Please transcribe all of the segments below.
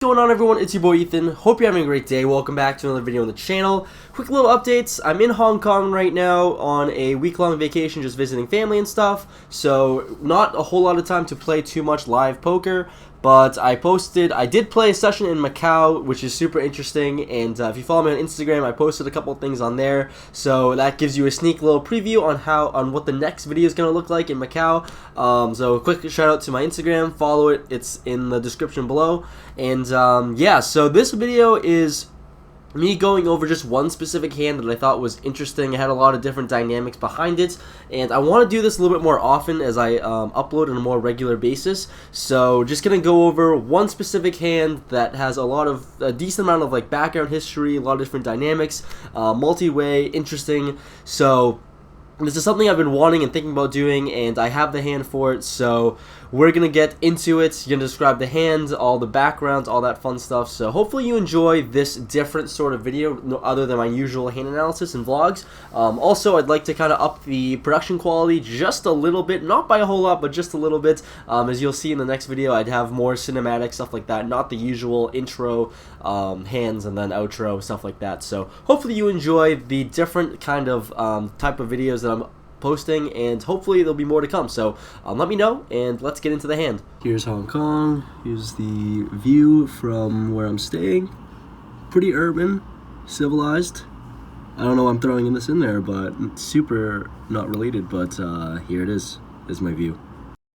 What's going on, everyone? It's your boy Ethan. Hope you're having a great day. Welcome back to another video on the channel. Quick little updates. I'm in Hong Kong right now on a week-long vacation, just visiting family and stuff, so not a whole lot of time to play too much live poker. But I did play a session in Macau, which is super interesting, and if you follow me on Instagram, I posted a couple things on there, so that gives you a sneak little preview on what the next video is going to look like in Macau. So a quick shout out to my Instagram, follow it, it's in the description below, and yeah, so this video is me going over just one specific hand that I thought was interesting. It had a lot of different dynamics behind it, and I want to do this a little bit more often as I upload on a more regular basis. So just gonna go over one specific hand that has a decent amount of background history, a lot of different dynamics, multi-way, interesting. So this is something I've been wanting and thinking about doing, and I have the hand for it, so we're going to get into it. You're going to describe the hand, all the backgrounds, all that fun stuff, so hopefully you enjoy this different sort of video other than my usual hand analysis and vlogs. Also, I'd like to kind of up the production quality just a little bit, not by a whole lot, but just a little bit. As you'll see in the next video, I'd have more cinematic stuff like that, not the usual intro, hands, and then outro, stuff like that. So hopefully you enjoy the different kind of type of videos that I'm posting, and hopefully there'll be more to come. So let me know, and let's get into the hand. Here's Hong Kong. Here's the view from where I'm staying. Pretty urban, civilized. I don't know why I'm throwing this in there, but it's super not related, but here it is. This is my view.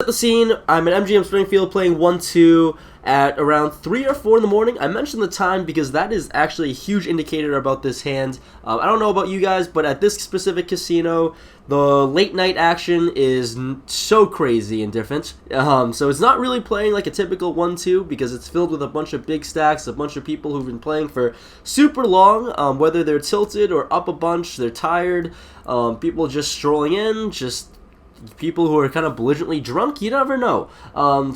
At the scene, I'm at MGM Springfield playing 1-2 at around 3 or 4 in the morning. I mentioned the time because that is actually a huge indicator about this hand. I don't know about you guys, but at this specific casino, the late night action is so crazy and different. So it's not really playing like a typical 1-2 because it's filled with a bunch of big stacks, a bunch of people who've been playing for super long, whether they're tilted or up a bunch, they're tired, people just strolling in, just people who are kind of belligerently drunk, you never know.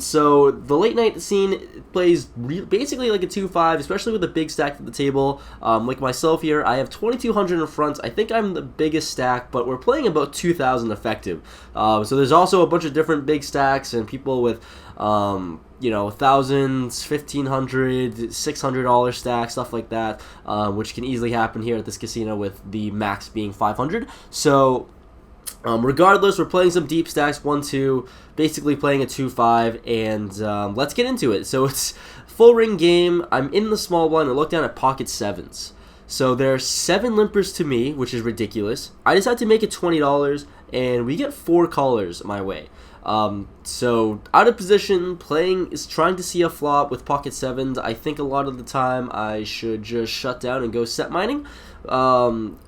So the late night scene plays basically like a 2-5, especially with a big stack at the table. Like myself here, I have 2,200 in front. I think I'm the biggest stack, but we're playing about 2,000 effective. So there's also a bunch of different big stacks and people with you know, thousands, $1,500, $600 stacks, stuff like that, which can easily happen here at this casino with the max being 500. So regardless, we're playing some deep stacks, 1-2, basically playing a 2-5, and let's get into it. So it's full ring game. I'm in the small blind. I look down at pocket sevens. So there are 7 limpers to me, which is ridiculous. I decide to make it $20, and we get 4 callers my way. So out of position, playing is trying to see a flop with pocket sevens. I think a lot of the time I should just shut down and go set mining,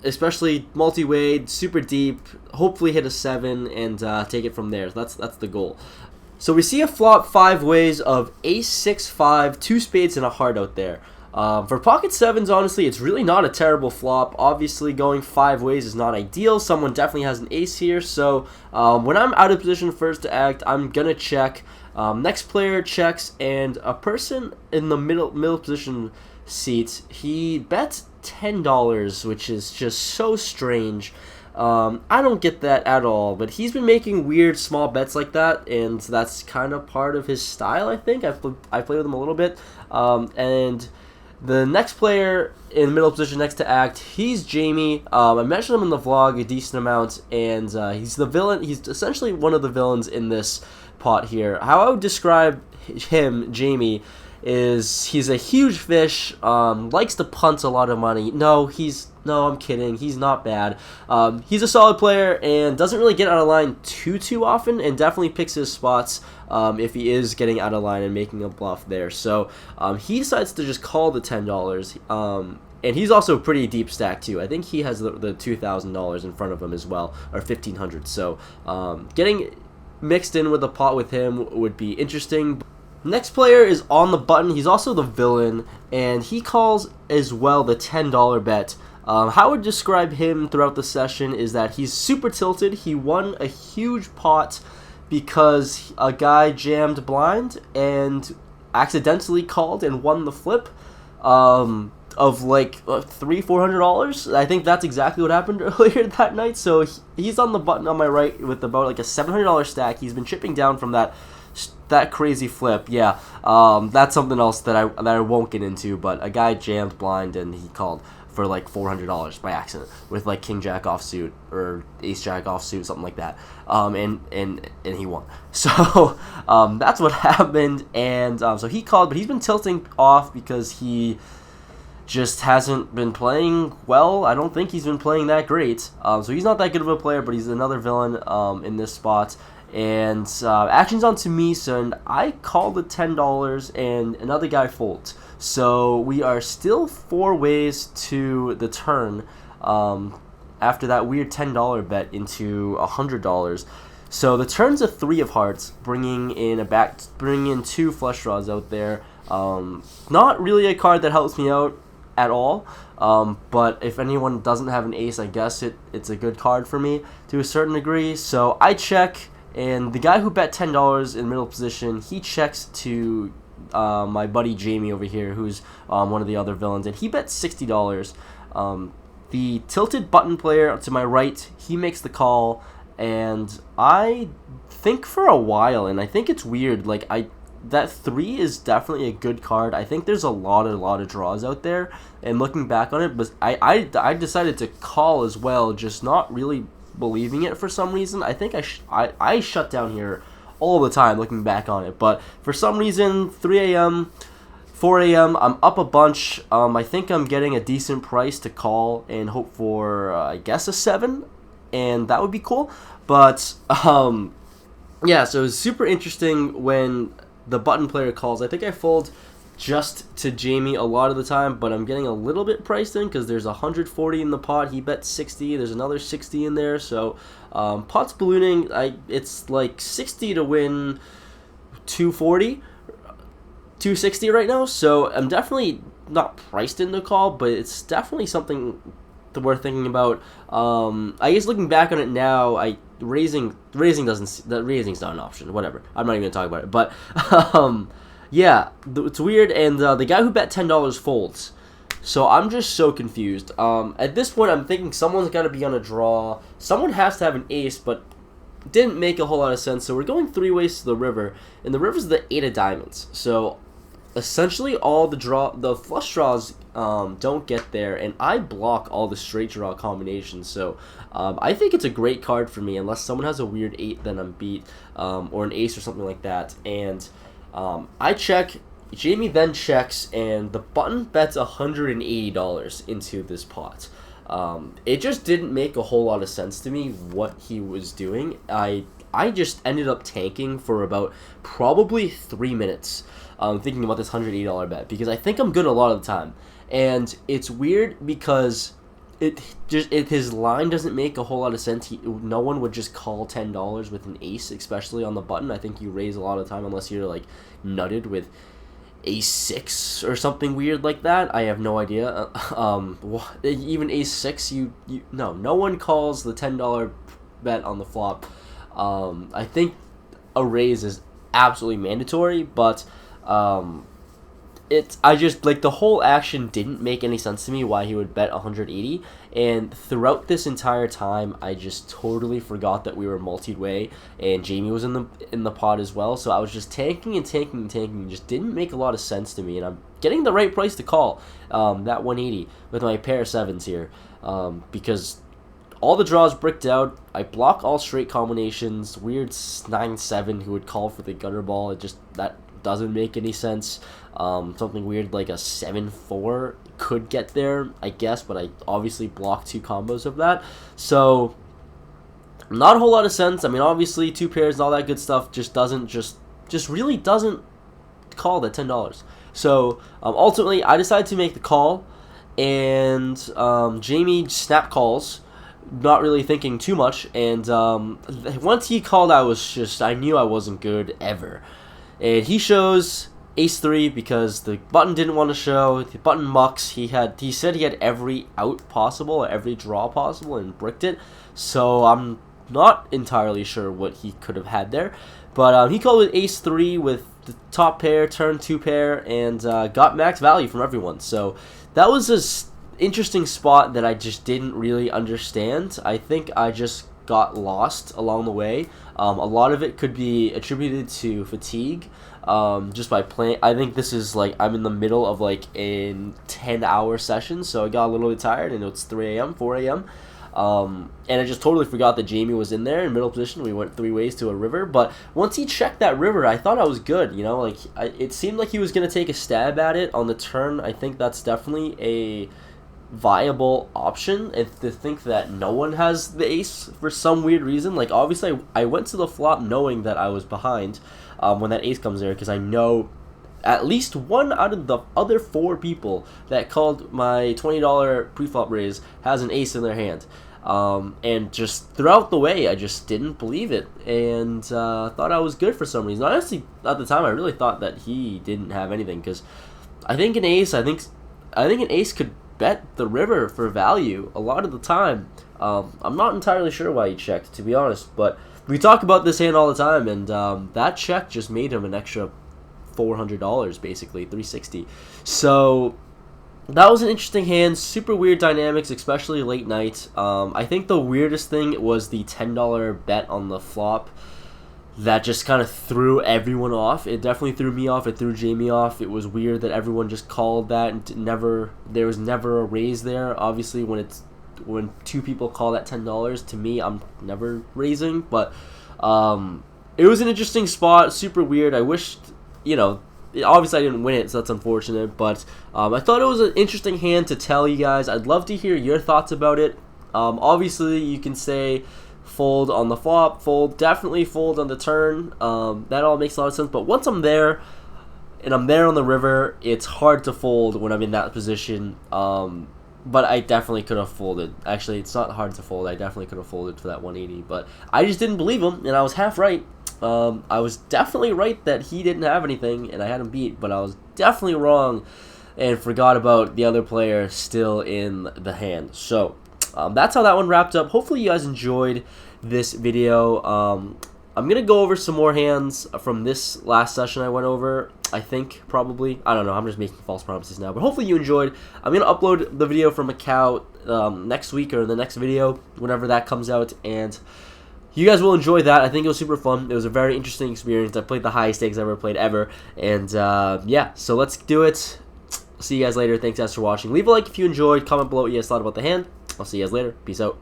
especially multi-way, super deep, hopefully hit a 7 and take it from there. That's the goal. So we see a flop 5 ways of ace 6-5, 2 spades and a heart out there. For pocket sevens, honestly, it's really not a terrible flop. Obviously, going 5 ways is not ideal. Someone definitely has an ace here, so when I'm out of position first to act, I'm gonna check. Next player checks, and a person in the middle position seat, he bets $10, which is just so strange. I don't get that at all, but he's been making weird small bets like that, and that's kind of part of his style, I think. I play with him a little bit, and the next player in the middle position next to act, he's Jamie. I mentioned him in the vlog a decent amount, and he's the villain. He's essentially one of the villains in this pot here. How I would describe him, Jamie, is he's a huge fish, likes to punt a lot of money. No, I'm kidding. He's not bad. He's a solid player and doesn't really get out of line too often, and definitely picks his spots if he is getting out of line and making a bluff there. So he decides to just call the $10. And he's also pretty deep stack too. I think he has the $2,000 in front of him as well, or $1,500. So getting mixed in with a pot with him would be interesting. Next player is on the button. He's also the villain, and he calls as well the $10 bet. How I would describe him throughout the session is that he's super tilted. He won a huge pot because a guy jammed blind and accidentally called and won the flip of like $300-400. I think that's exactly what happened earlier that night. So he's on the button on my right with about like a $700 stack. He's been chipping down from that that crazy flip, yeah, that's something else that I won't get into. But a guy jammed blind and he called for like $400 by accident with like king jack offsuit or ace jack offsuit, something like that, and he won. So that's what happened, and so he called, but he's been tilting off because he just hasn't been playing well. I don't think he's been playing that great. So he's not that good of a player, but he's another villain in this spot. And action's on to me, so and I called the $10, and another guy folds. So we are still 4 ways to the turn after that weird $10 bet into $100. So the turn's a 3 of hearts, bringing in 2 flush draws out there. Not really a card that helps me out at all, but if anyone doesn't have an ace, I guess it's a good card for me to a certain degree. So I check, and the guy who bet $10 in middle position, he checks to my buddy Jamie over here, who's one of the other villains, and he bet $60. The tilted button player to my right, he makes the call, and I think for a while, and I think it's weird, like that 3 is definitely a good card. I think there's a lot of draws out there, and looking back on it, but I decided to call as well, just not really believing it for some reason. I think I shut down here all the time looking back on it, but for some reason 3 a.m. 4 a.m. I'm up a bunch. I think I'm getting a decent price to call and hope for I guess a 7, and that would be cool. But yeah, so it's super interesting when the button player calls. I think I fold just to Jamie a lot of the time, but I'm getting a little bit priced in because there's 140 in the pot. He bet 60. There's another 60 in there. So pot's ballooning. It's like 60 to win 240, 260 right now. So I'm definitely not priced in the call, but it's definitely something that we're thinking about. I guess looking back on it now, raising's not an option. Whatever. I'm not even gonna talk about it. But yeah, it's weird. And the guy who bet $10 folds. So I'm just so confused. At this point, I'm thinking someone's got to be on a draw. Someone has to have an ace, but didn't make a whole lot of sense. So we're going 3 ways to the river, and the river's the 8 of diamonds. So essentially, all the flush draws don't get there, and I block all the straight draw combinations. So I think it's a great card for me, unless someone has a weird 8, then I'm beat, or an ace or something like that. And I check. Jamie then checks, and the button bets $180 into this pot. It just didn't make a whole lot of sense to me what he was doing. I just ended up tanking for about probably 3 minutes, thinking about this $180 bet, because I think I'm good a lot of the time. And it's weird because his line doesn't make a whole lot of sense. No one would just call $10 with an ace, especially on the button. I think you raise a lot of the time unless you're like nutted with ace-6 or something weird like that. I have no idea. Even ace-6, no one calls the $10 bet on the flop. I think a raise is absolutely mandatory, but I just, like, the whole action didn't make any sense to me why he would bet 180, and throughout this entire time, I just totally forgot that we were multi-way, and Jamie was in the pot as well, so I was just tanking, it just didn't make a lot of sense to me, and I'm getting the right price to call that 180 with my pair of 7s here, because all the draws bricked out. I block all straight combinations, weird 9-7 who would call for the gutter ball, that doesn't make any sense. Something weird like a 7-4 could get there, I guess, but I obviously blocked 2 combos of that. So not a whole lot of sense. I mean, obviously 2 pairs and all that good stuff just really doesn't call that $10. So ultimately, I decided to make the call, and Jamie snap calls, not really thinking too much. And once he called, I knew I wasn't good ever. And he shows ace-3 because the button didn't want to show. The button mucks. He said he had every out possible, or every draw possible, and bricked it. So I'm not entirely sure what he could have had there. But he called with ace-3 with the top pair, turn 2 pair, and got max value from everyone. So that was an interesting spot that I just didn't really understand. I think I just got lost along the way. A lot of it could be attributed to fatigue, just by playing. I think this is like I'm in the middle of like a 10-hour session, so I got a little bit tired, and it's 3 a.m., 4 a.m. And I just totally forgot that Jamie was in there in middle position. We went 3 ways to a river, but once he checked that river, I thought I was good. You know, like it seemed like he was gonna take a stab at it on the turn. I think that's definitely a viable option, and to think that no one has the ace for some weird reason. Like, obviously I went to the flop knowing that I was behind when that ace comes there, because I know at least one out of the other 4 people that called my $20 pre-flop raise has an ace in their hand. And just throughout the way, I just didn't believe it, and thought I was good for some reason. Honestly, at the time, I really thought that he didn't have anything, because I think an ace could bet the river for value a lot of the time. I'm not entirely sure why he checked, to be honest, but we talk about this hand all the time, and that check just made him an extra $400, basically $360. So that was an interesting hand. Super weird dynamics, especially late night. I think the weirdest thing was the $10 bet on the flop. That just kind of threw everyone off. It definitely threw me off. It threw Jamie off. It was weird that everyone just called that, and there was never a raise there. Obviously, when 2 people call that $10, to me, I'm never raising. But it was an interesting spot. Super weird. I wished, obviously I didn't win it, so that's unfortunate. But I thought it was an interesting hand to tell you guys. I'd love to hear your thoughts about it. Obviously, you can say fold on the flop, definitely fold on the turn. That all makes a lot of sense. But once I'm there, and I'm there on the river, it's hard to fold when I'm in that position. But I definitely could have folded. Actually, it's not hard to fold. I definitely could have folded for that 180. But I just didn't believe him, and I was half right. I was definitely right that he didn't have anything, and I had him beat. But I was definitely wrong and forgot about the other player still in the hand. So that's how that one wrapped up. Hopefully you guys enjoyed this video. I'm going to go over some more hands from this last session I went over. I think, probably. I don't know. I'm just making false promises now. But hopefully you enjoyed. I'm going to upload the video from Macau next week, or the next video, whenever that comes out. And you guys will enjoy that. I think it was super fun. It was a very interesting experience. I played the highest stakes I've ever played ever. And yeah, so let's do it. See you guys later. Thanks guys for watching. Leave a like if you enjoyed. Comment below what you guys thought about the hand. I'll see you guys later. Peace out.